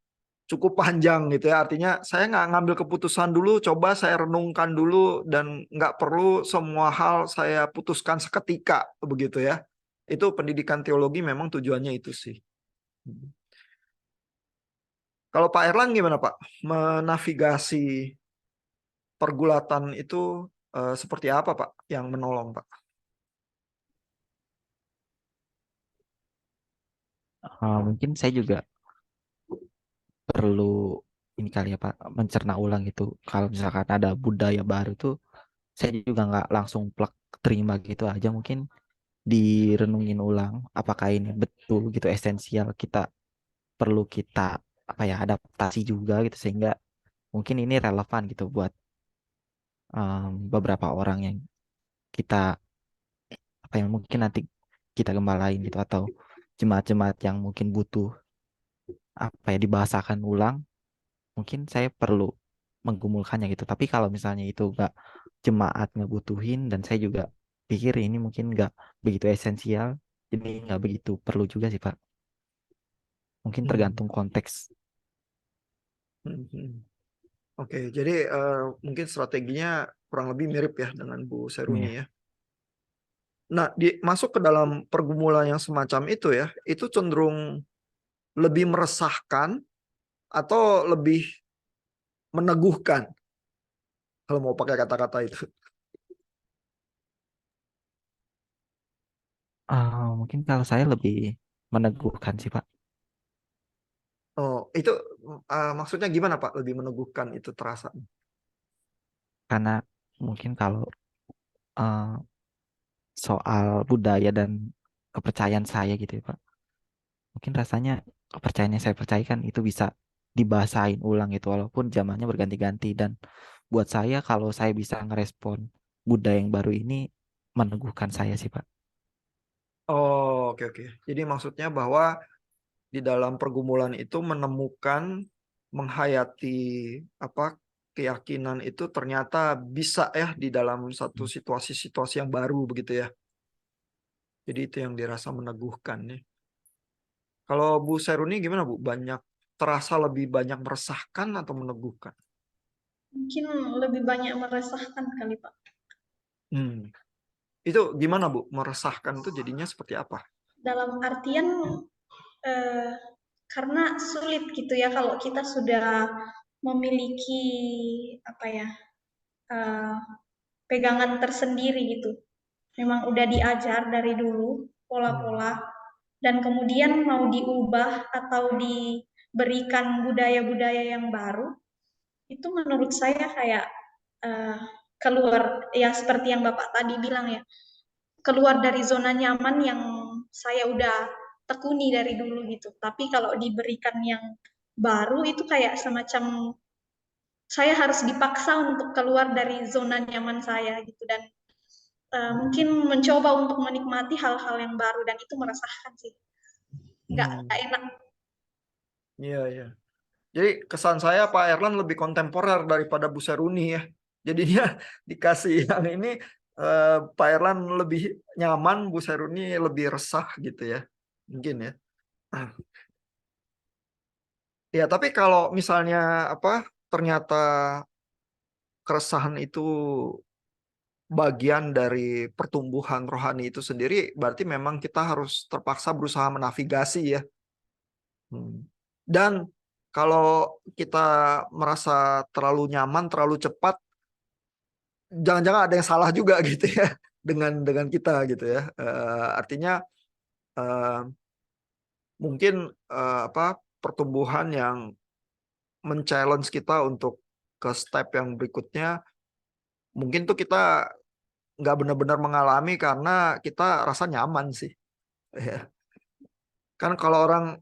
cukup panjang gitu ya. Artinya saya nggak ngambil keputusan dulu, coba saya renungkan dulu dan nggak perlu semua hal saya putuskan seketika begitu ya. Itu pendidikan teologi memang tujuannya itu sih. Kalau Pak Erlang gimana Pak? Menavigasi pergulatan itu seperti apa Pak yang menolong Pak? Mungkin saya juga perlu ini kali ya Pak, mencerna ulang gitu. Kalau misalkan ada budaya baru tuh, saya juga nggak langsung plek terima gitu aja. Mungkin direnungin ulang, apakah ini betul gitu esensial, kita perlu kita apa ya adaptasi juga gitu, sehingga mungkin ini relevan gitu buat beberapa orang yang kita apa yang mungkin nanti kita gembalain gitu, atau jemaat-jemaat yang mungkin butuh apa ya dibahasakan ulang, mungkin saya perlu menggumulkannya gitu. Tapi kalau misalnya itu gak jemaat ngebutuhin dan saya juga pikir ini mungkin nggak begitu esensial, jadi nggak begitu perlu juga sih Pak. Mungkin Hmm. tergantung konteks. Oke, jadi mungkin strateginya kurang lebih mirip ya dengan Bu Seruni Iya. ya. Nah, masuk ke dalam pergumulan yang semacam itu ya, itu cenderung lebih meresahkan atau lebih meneguhkan kalau mau pakai kata-kata itu. Mungkin kalau saya lebih meneguhkan sih Pak, Oh, itu maksudnya gimana Pak? Lebih meneguhkan itu terasa. karena mungkin kalau uh, soal budaya dan kepercayaan saya gitu ya Pak, mungkin rasanya kepercayaan yang saya percayakan itu bisa dibahasain ulang gitu, walaupun zamannya berganti-ganti. Dan buat saya, kalau saya bisa ngerespon budaya yang baru ini, meneguhkan saya sih Pak. Oh, oke oke. Jadi maksudnya bahwa di dalam pergumulan itu menemukan, menghayati apa keyakinan itu ternyata bisa ya di dalam satu situasi-situasi yang baru begitu ya. Jadi itu yang dirasa meneguhkan nih. Kalau Bu Seruni gimana Bu? Terasa lebih banyak meresahkan atau meneguhkan? mungkin lebih banyak meresahkan kali Pak. Hmm. Itu gimana Bu? Meresahkan itu jadinya seperti apa? Dalam artian eh, karena sulit gitu ya kalau kita sudah memiliki apa ya eh, pegangan tersendiri gitu. Memang udah diajar dari dulu Hmm. pola-pola. dan kemudian mau diubah atau diberikan budaya-budaya yang baru, itu menurut saya kayak keluar, ya seperti yang Bapak tadi bilang ya, keluar dari zona nyaman yang saya udah tekuni dari dulu gitu. Tapi kalau diberikan yang baru itu kayak semacam saya harus dipaksa untuk keluar dari zona nyaman saya gitu, dan mungkin mencoba untuk menikmati hal-hal yang baru, dan itu meresahkan sih, nggak enak. Iya, iya. Jadi kesan saya Pak Erlan lebih kontemporer daripada Bu Seruni ya. Jadinya dikasih yang ini Pak Erlan lebih nyaman, Bu Seruni lebih resah gitu ya. Mungkin ya. Ya, tapi kalau misalnya ternyata keresahan itu bagian dari pertumbuhan rohani itu sendiri, berarti memang kita harus terpaksa berusaha menavigasi ya. Dan kalau kita merasa terlalu nyaman, terlalu cepat, jangan-jangan ada yang salah juga gitu ya dengan kita gitu ya. Artinya mungkin pertumbuhan yang men-challenge kita untuk ke step yang berikutnya, mungkin tuh kita nggak benar-benar mengalami karena kita rasa nyaman sih. Ya. Kan kalau orang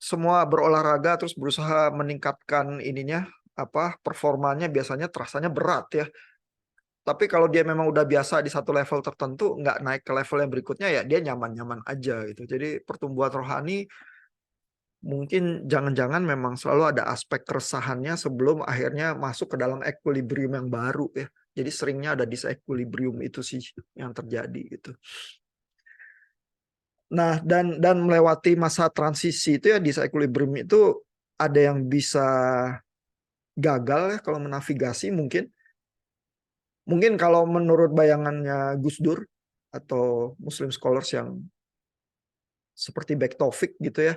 semua berolahraga terus berusaha meningkatkan performanya, biasanya terasanya berat ya. Tapi kalau dia memang udah biasa di satu level tertentu, nggak naik ke level yang berikutnya, ya dia nyaman-nyaman aja gitu. Jadi pertumbuhan rohani mungkin jangan-jangan memang selalu ada aspek keresahannya sebelum akhirnya masuk ke dalam equilibrium yang baru ya. Jadi seringnya ada disequilibrium itu sih yang terjadi gitu. Nah, dan melewati masa transisi itu ya, disequilibrium itu ada yang bisa gagal ya kalau menavigasi mungkin. Mungkin kalau menurut bayangannya Gus Dur atau Muslim scholars yang seperti Bek Taufik gitu ya,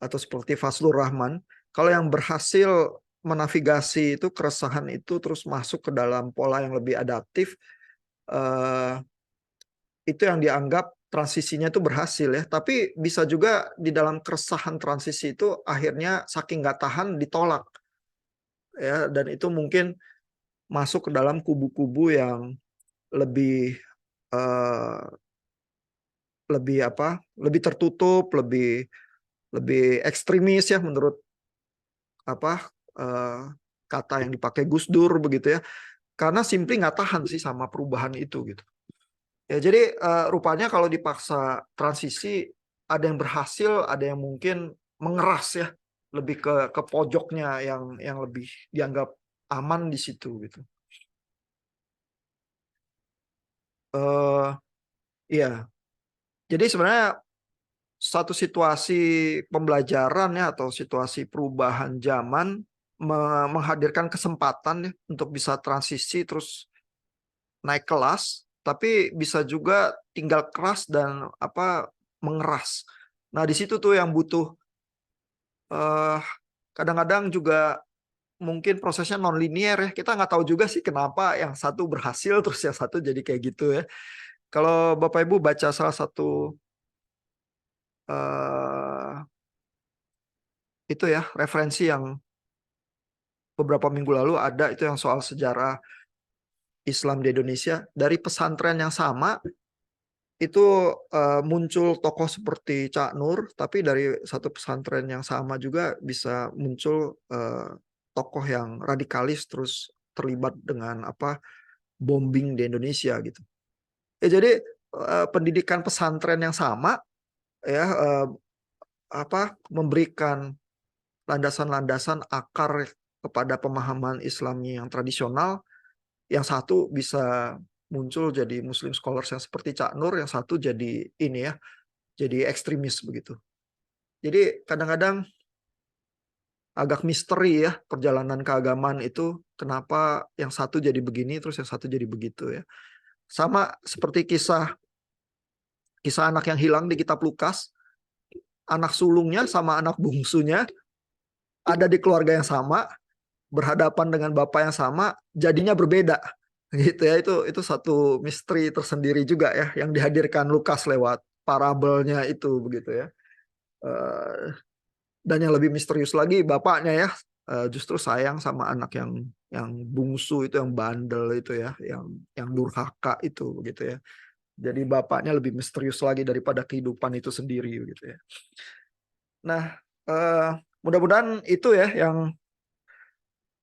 atau seperti Fazlur Rahman, kalau yang berhasil menavigasi itu keresahan itu terus masuk ke dalam pola yang lebih adaptif, itu yang dianggap transisinya itu berhasil ya. Tapi bisa juga di dalam keresahan transisi itu akhirnya saking nggak tahan ditolak ya, dan itu mungkin masuk ke dalam kubu-kubu yang lebih lebih tertutup, lebih ekstremis ya menurut kata yang dipakai Gus Dur begitu ya, karena simply nggak tahan sih sama perubahan itu gitu ya. Jadi rupanya kalau dipaksa transisi, ada yang berhasil, ada yang mungkin mengeras ya, lebih ke pojoknya yang lebih dianggap aman di situ gitu. Iya, jadi sebenarnya satu situasi pembelajaran ya, atau situasi perubahan zaman menghadirkan kesempatan ya untuk bisa transisi terus naik kelas, tapi bisa juga tinggal keras dan mengeras. Nah, di situ tuh yang butuh kadang-kadang juga mungkin prosesnya non linear ya. Kita nggak tahu juga sih kenapa yang satu berhasil terus yang satu jadi kayak gitu ya. Kalau Bapak Ibu baca salah satu itu ya referensi yang beberapa minggu lalu ada, itu yang soal sejarah Islam di Indonesia, dari pesantren yang sama itu muncul tokoh seperti Cak Nur, tapi dari satu pesantren yang sama juga bisa muncul tokoh yang radikalis terus terlibat dengan bombing di Indonesia gitu. Ya, jadi pendidikan pesantren yang sama ya memberikan landasan-landasan akar kepada pemahaman Islami yang tradisional. Yang satu bisa muncul jadi Muslim scholars yang seperti Cak Nur, yang satu jadi ini ya, jadi ekstremis begitu. Jadi kadang-kadang agak misteri ya perjalanan keagamaan itu, kenapa yang satu jadi begini terus yang satu jadi begitu ya. Sama seperti kisah anak yang hilang di kitab Lukas, anak sulungnya sama anak bungsunya ada di keluarga yang sama, berhadapan dengan bapak yang sama, jadinya berbeda gitu ya. Itu satu misteri tersendiri juga ya yang dihadirkan Lukas lewat parabelnya itu begitu ya. Dan yang lebih misterius lagi bapaknya ya, justru sayang sama anak yang bungsu itu, yang bandel itu ya, yang durhaka itu begitu ya. Jadi bapaknya lebih misterius lagi daripada kehidupan itu sendiri gitu ya. Nah, mudah-mudahan itu ya yang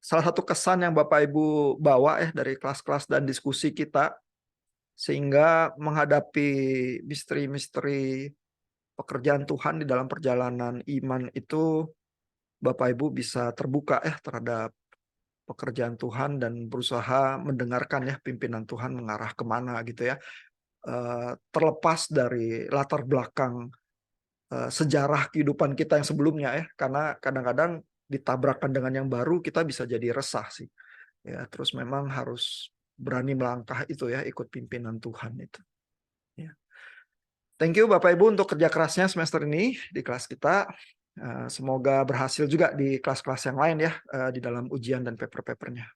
salah satu kesan yang Bapak Ibu bawa ya dari kelas-kelas dan diskusi kita, sehingga menghadapi misteri-misteri pekerjaan Tuhan di dalam perjalanan iman itu Bapak Ibu bisa terbuka ya terhadap pekerjaan Tuhan dan berusaha mendengarkan ya pimpinan Tuhan mengarah kemana gitu ya. Terlepas dari latar belakang sejarah kehidupan kita yang sebelumnya ya, karena kadang-kadang ditabrakkan dengan yang baru kita bisa jadi resah sih ya. Terus memang harus berani melangkah itu ya, ikut pimpinan Tuhan itu ya. Thank you Bapak Ibu untuk kerja kerasnya semester ini di kelas kita. Semoga berhasil juga di kelas-kelas yang lain ya, di dalam ujian dan paper-papernya.